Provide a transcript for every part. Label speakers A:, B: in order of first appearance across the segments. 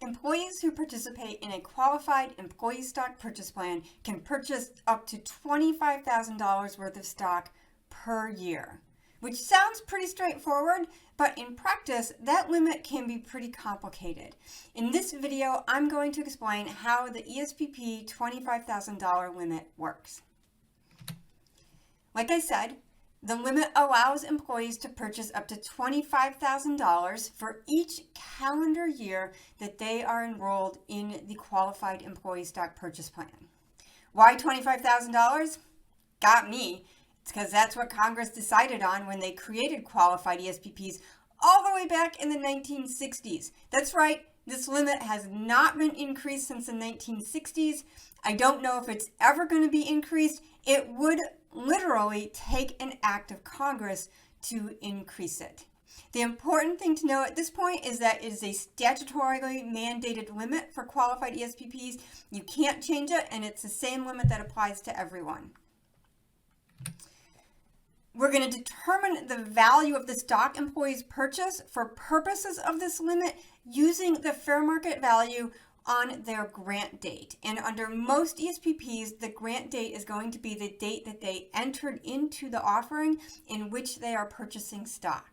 A: Employees who participate in a qualified employee stock purchase plan can purchase up to $25,000 worth of stock per year, which sounds pretty straightforward, but in practice, that limit can be pretty complicated. In this video, I'm going to explain how the ESPP $25,000 limit works. Like I said, the limit allows employees to purchase up to $25,000 for each calendar year that they are enrolled in the qualified employee stock purchase plan. Why $25,000? Got me. It's because that's what Congress decided on when they created qualified ESPPs all the way back in the 1960s. That's right, this limit has not been increased since the 1960s. I don't know if it's ever going to be increased. It would literally take an act of Congress to increase it. The important thing to know at this point is that it is a statutorily mandated limit for qualified ESPPs. You can't change it, and it's the same limit that applies to everyone. We're going to determine the value of the stock employees purchase for purposes of this limit using the fair market value on their grant date. And under most ESPPs, the grant date is going to be the date that they entered into the offering in which they are purchasing stock.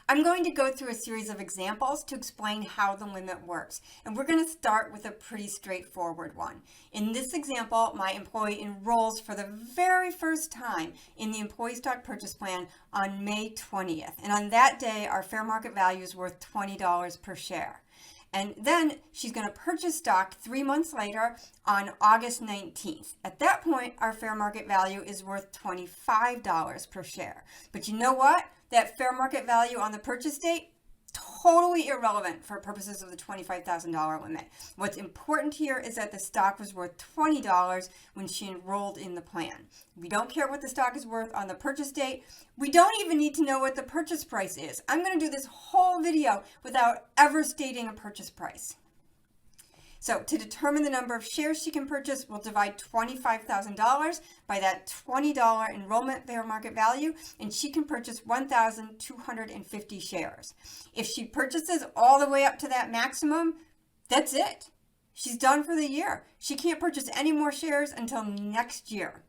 A: I'm going to go through a series of examples to explain how the limit works. And we're going to start with a pretty straightforward one. In this example, my employee enrolls for the very first time in the employee stock purchase plan on May 20th. And on that day, our fair market value is worth $20 per share. And then she's going to purchase stock 3 months later on August 19th. At that point, our fair market value is worth $25 per share. But you know what? That fair market value on the purchase date, totally irrelevant for purposes of the $25,000 limit. What's important here is that the stock was worth $20 when she enrolled in the plan. We don't care what the stock is worth on the purchase date. We don't even need to know what the purchase price is. I'm going to do this whole video without ever stating a purchase price. So to determine the number of shares she can purchase, we'll divide $25,000 by that $20 enrollment fair market value, and she can purchase 1,250 shares. If she purchases all the way up to that maximum, that's it. She's done for the year. She can't purchase any more shares until next year.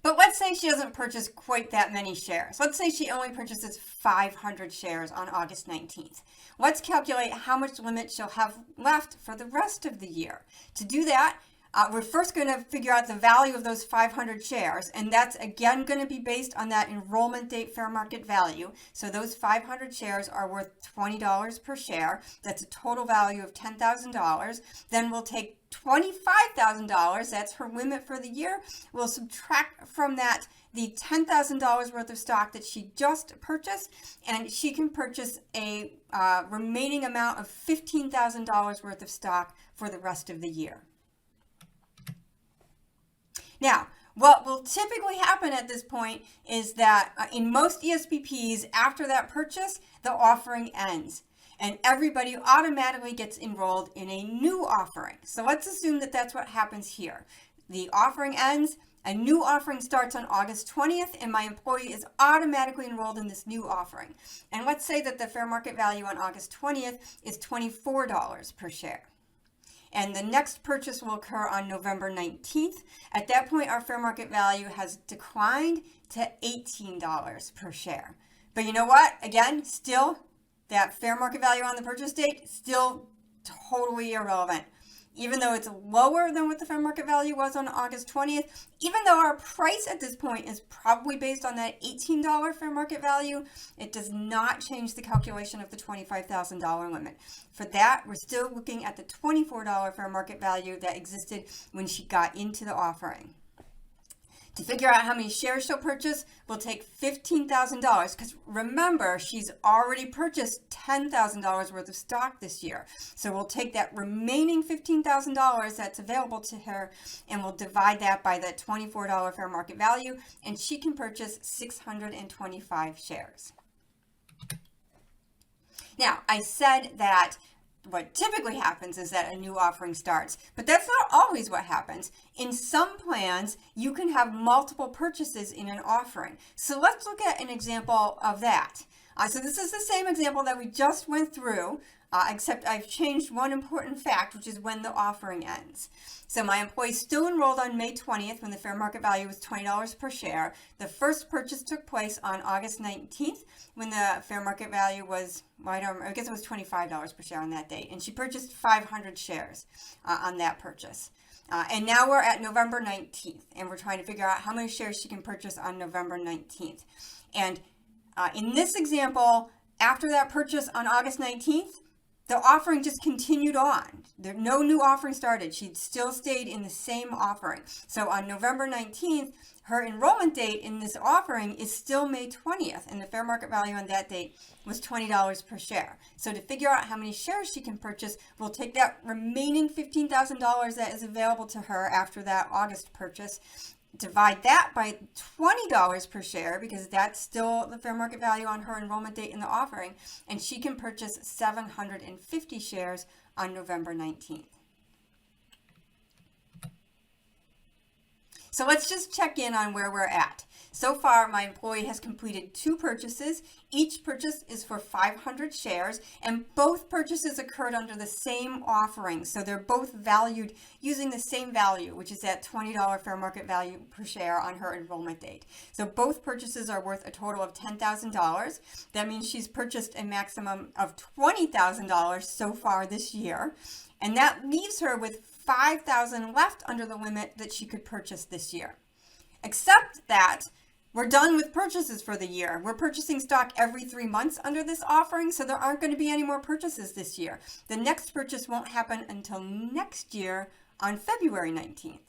A: But let's say she doesn't purchase quite that many shares. Let's say she only purchases 500 shares on August 19th. Let's calculate how much limit she'll have left for the rest of the year. To do that, we're first going to figure out the value of those 500 shares, and that's again going to be based on that enrollment date fair market value. So those 500 shares are worth $20 per share. That's a total value of $10,000. Then we'll take $25,000, that's her limit for the year. We'll subtract from that the $10,000 worth of stock that she just purchased, and she can purchase a remaining amount of $15,000 worth of stock for the rest of the year. Now, what will typically happen at this point is that in most ESPPs, after that purchase, the offering ends, and everybody automatically gets enrolled in a new offering. So let's assume that that's what happens here. The offering ends, a new offering starts on August 20th, and my employee is automatically enrolled in this new offering. And let's say that the fair market value on August 20th is $24 per share. And the next purchase will occur on November 19th. At that point, our fair market value has declined to $18 per share. But you know what? Again, still, that fair market value on the purchase date, still totally irrelevant. Even though it's lower than what the fair market value was on August 20th, even though our price at this point is probably based on that $18 fair market value, it does not change the calculation of the $25,000 limit. For that, we're still looking at the $24 fair market value that existed when she got into the offering. To figure out how many shares she'll purchase, we'll take $15,000 because remember, she's already purchased $10,000 worth of stock this year. So we'll take that remaining $15,000 that's available to her and we'll divide that by the $24 fair market value, and she can purchase 625 shares. Now, I said that what typically happens is that a new offering starts, but that's not always what happens. In some plans, you can have multiple purchases in an offering. So let's look at an example of that. So this is the same example that we just went through, except I've changed one important fact, which is when the offering ends. So my employee still enrolled on May 20th when the fair market value was $20 per share. The first purchase took place on August 19th when the fair market value was, well, I guess it was $25 per share on that date. And she purchased 500 shares on that purchase. And now we're at November 19th, and we're trying to figure out how many shares she can purchase on November 19th. And in this example, after that purchase on August 19th, the offering just continued on. No new offering started. She still stayed in the same offering. So on November 19th, her enrollment date in this offering is still May 20th, and the fair market value on that date was $20 per share. So to figure out how many shares she can purchase, we'll take that remaining $15,000 that is available to her after that August purchase, divide that by $20 per share, because that's still the fair market value on her enrollment date in the offering, and she can purchase 750 shares on November 19th. So let's just check in on where we're at. So far, my employee has completed 2 purchases. Each purchase is for 500 shares, and both purchases occurred under the same offering. So they're both valued using the same value, which is that $20 fair market value per share on her enrollment date. So both purchases are worth a total of $10,000. That means she's purchased a maximum of $20,000 so far this year. And that leaves her with $5,000 left under the limit that she could purchase this year. Except that we're done with purchases for the year. We're purchasing stock every 3 months under this offering, so there aren't going to be any more purchases this year. The next purchase won't happen until next year on February 19th.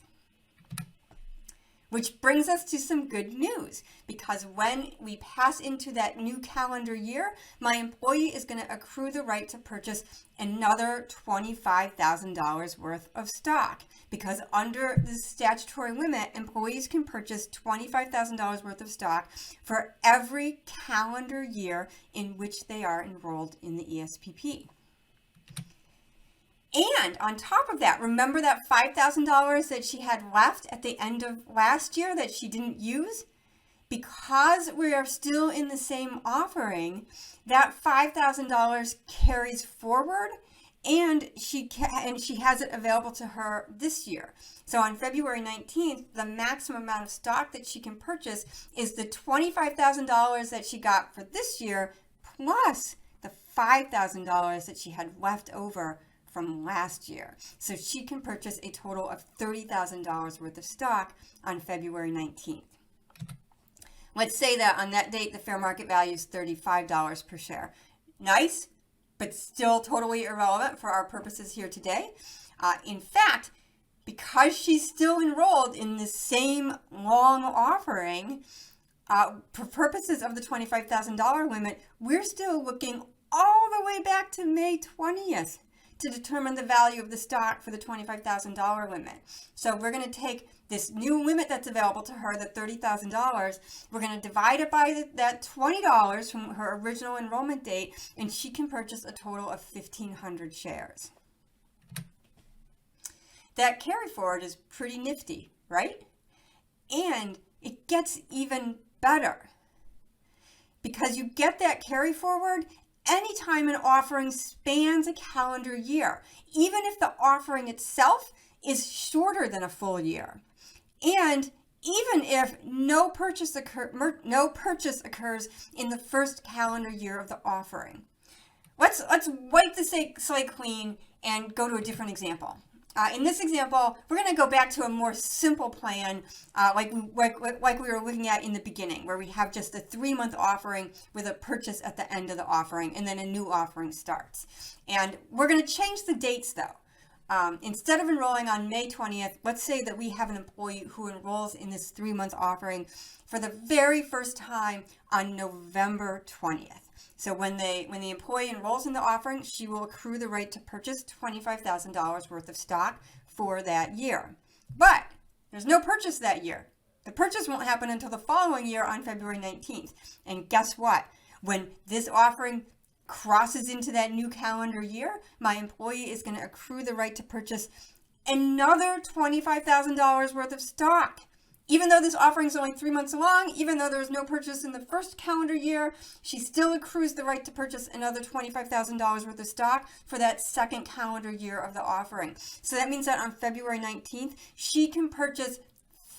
A: Which brings us to some good news, because when we pass into that new calendar year, my employee is going to accrue the right to purchase another $25,000 worth of stock, because under the statutory limit, employees can purchase $25,000 worth of stock for every calendar year in which they are enrolled in the ESPP. And on top of that, remember that $5,000 that she had left at the end of last year that she didn't use? Because we are still in the same offering, that $5,000 carries forward, and she has it available to her this year. So on February 19th, the maximum amount of stock that she can purchase is the $25,000 that she got for this year, plus the $5,000 that she had left over from last year. So she can purchase a total of $30,000 worth of stock on February 19th. Let's say that on that date, the fair market value is $35 per share. Nice, but still totally irrelevant for our purposes here today. In fact, because she's still enrolled in the same long offering, for purposes of the $25,000 limit, we're still looking all the way back to May 20th. To determine the value of the stock for the $25,000 limit. So we're going to take this new limit that's available to her, the $30,000, we're going to divide it by that $20 from her original enrollment date, and she can purchase a total of 1,500 shares. That carry forward is pretty nifty, right? And it gets even better, because you get that carry forward anytime an offering spans a calendar year, even if the offering itself is shorter than a full year, and even if no purchase occurs in the first calendar year of the offering. Let's wipe the slate clean and go to a different example. In this example, we're going to go back to a more simple plan, like we were looking at in the beginning, where we have just a 3-month offering with a purchase at the end of the offering, and then a new offering starts. And we're going to change the dates, though. Instead of enrolling on May 20th, let's say that we have an employee who enrolls in this 3-month offering for the very first time on November 20th. So when the employee enrolls in the offering, she will accrue the right to purchase $25,000 worth of stock for that year. But there's no purchase that year. The purchase won't happen until the following year on February 19th. And guess what? When this offering crosses into that new calendar year, my employee is going to accrue the right to purchase another $25,000 worth of stock. Even though this offering is only 3 months along, even though there was no purchase in the first calendar year, she still accrues the right to purchase another $25,000 worth of stock for that second calendar year of the offering. So that means that on February 19th, she can purchase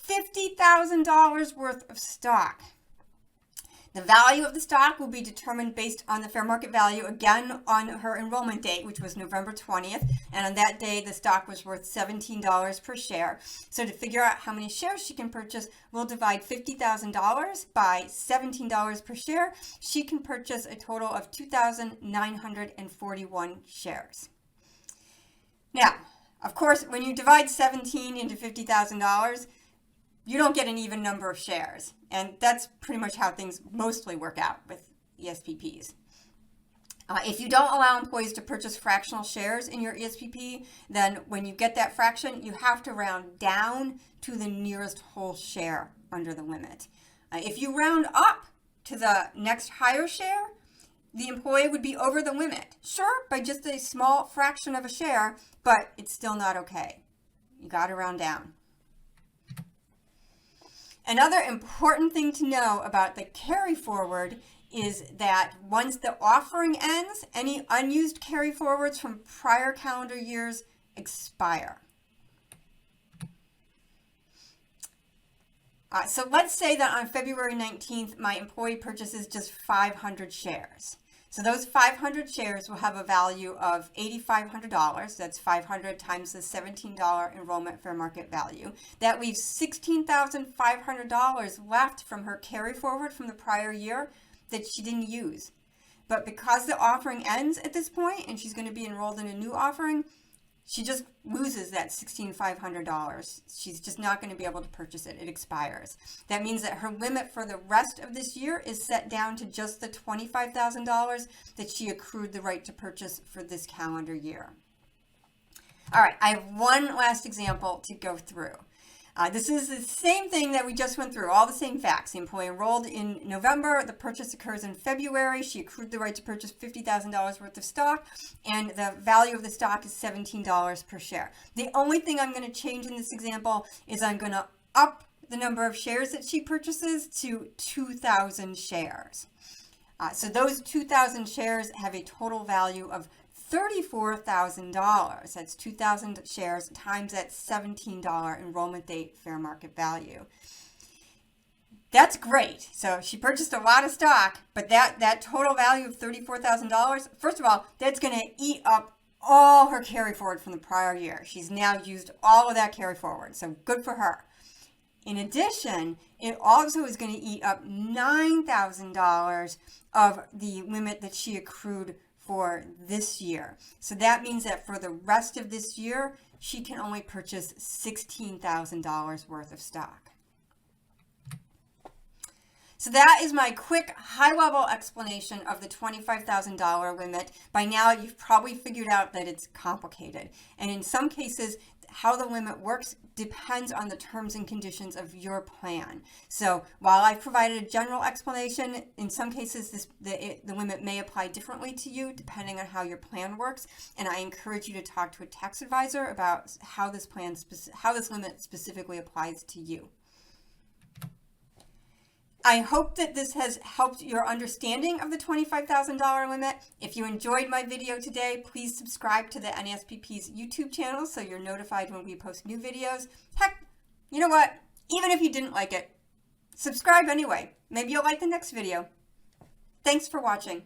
A: $50,000 worth of stock. The value of the stock will be determined based on the fair market value, again, on her enrollment date, which was November 20th. And on that day, the stock was worth $17 per share. So to figure out how many shares she can purchase, we'll divide $50,000 by $17 per share. She can purchase a total of 2,941 shares. Now, of course, when you divide 17 into $50,000, you don't get an even number of shares. And that's pretty much how things mostly work out with ESPPs. If you don't allow employees to purchase fractional shares in your ESPP, then when you get that fraction, you have to round down to the nearest whole share under the limit. If you round up to the next higher share, the employee would be over the limit. Sure, by just a small fraction of a share, but it's still not okay. You got to round down. Another important thing to know about the carry forward is that once the offering ends, any unused carry forwards from prior calendar years expire. So let's say that on February 19th, my employee purchases just 500 shares. So those 500 shares will have a value of $8,500. That's 500 times the $17 enrollment fair market value. That leaves $16,500 left from her carry forward from the prior year that she didn't use. But because the offering ends at this point and she's going to be enrolled in a new offering, she just loses that $16,500. She's just not going to be able to purchase it. It expires. That means that her limit for the rest of this year is set down to just the $25,000 that she accrued the right to purchase for this calendar year. All right, I have one last example to go through. This is the same thing that we just went through, all the same facts. The employee enrolled in November, the purchase occurs in February, she accrued the right to purchase $50,000 worth of stock, and the value of the stock is $17 per share. The only thing I'm going to change in this example is I'm going to up the number of shares that she purchases to 2,000 shares. So those 2,000 shares have a total value of $34,000. That's 2,000 shares times that $17 enrollment date fair market value. That's great. So she purchased a lot of stock, but that total value of $34,000, first of all, that's going to eat up all her carry forward from the prior year. She's now used all of that carry forward, so good for her. In addition, it also is going to eat up $9,000 of the limit that she accrued for this year. So that means that for the rest of this year, she can only purchase $16,000 worth of stock. So that is my quick high-level explanation of the $25,000 limit. By now, you've probably figured out that it's complicated. And in some cases, how the limit works depends on the terms and conditions of your plan. So while I've provided a general explanation, in some cases the limit may apply differently to you depending on how your plan works. And I encourage you to talk to a tax advisor about how this limit specifically applies to you. I hope that this has helped your understanding of the $25,000 limit. If you enjoyed my video today, please subscribe to the NESPP's YouTube channel so you're notified when we post new videos. Heck, you know what? Even if you didn't like it, subscribe anyway. Maybe you'll like the next video. Thanks for watching.